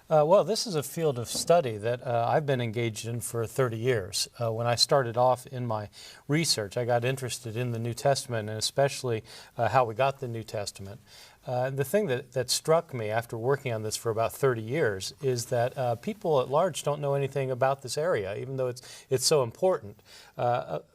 Well, this is a field of study that I've been engaged in for 30 years. When I started off in my research, I got interested in the New Testament and especially how we got the New Testament. The thing that struck me after working on this for about 30 years is that people at large don't know anything about this area, even though it's so important.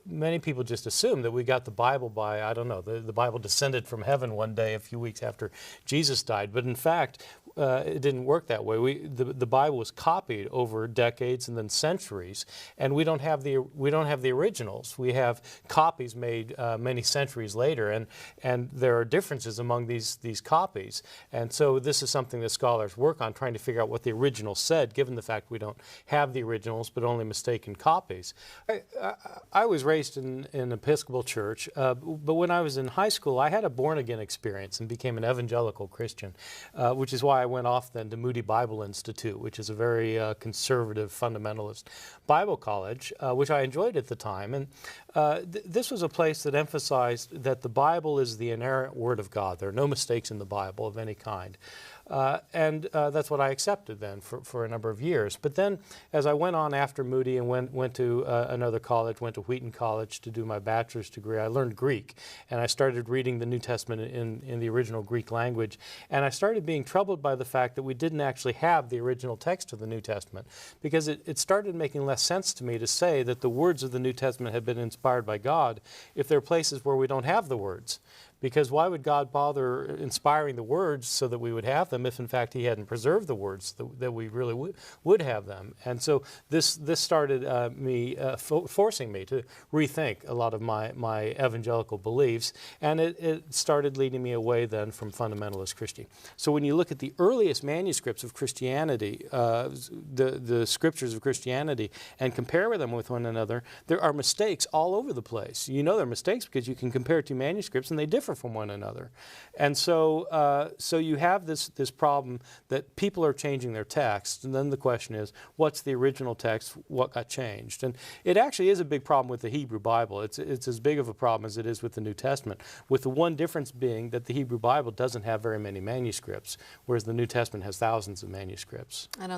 Many people just assume that we got the Bible by, I don't know, the Bible descended from heaven one day a few weeks after Jesus died. But in fact, it didn't work that way. The Bible was copied over decades and then centuries, and we don't have the originals. We have copies made many centuries later, and there are differences among these copies. And so this is something that scholars work on, trying to figure out what the original said, given the fact we don't have the originals but only mistaken copies. I was raised in an Episcopal church, but when I was in high school, I had a born-again experience and became an evangelical Christian, which is why I went off then to Moody Bible Institute, which is a very conservative fundamentalist Bible college, which I enjoyed at the time. And this was a place that emphasized that the Bible is the inerrant Word of God. There are no mistakes in the Bible of any kind. And that's what I accepted then for a number of years. But then as I went on after Moody and went to another college, went to Wheaton College to do my bachelor's degree, I learned Greek. And I started reading the New Testament in the original Greek language. And I started being troubled by the fact that we didn't actually have the original text of the New Testament, because it started making less sense to me to say that the words of the New Testament had been inspired by God if there are places where we don't have the words. Because why would God bother inspiring the words so that we would have them if in fact he hadn't preserved the words that we really would have them? And so this started forcing me to rethink a lot of my evangelical beliefs, and it started leading me away then from fundamentalist Christianity. So when you look at the earliest manuscripts of Christianity, the scriptures of Christianity, and compare them with one another, there are mistakes all over the place. You know there are mistakes because you can compare two manuscripts and they differ from one another. And so you have this problem that people are changing their text, and then the question is, what's the original text, what got changed? And it actually is a big problem with the Hebrew Bible. It's as big of a problem as it is with the New Testament, with the one difference being that the Hebrew Bible doesn't have very many manuscripts, whereas the New Testament has thousands of manuscripts. I don't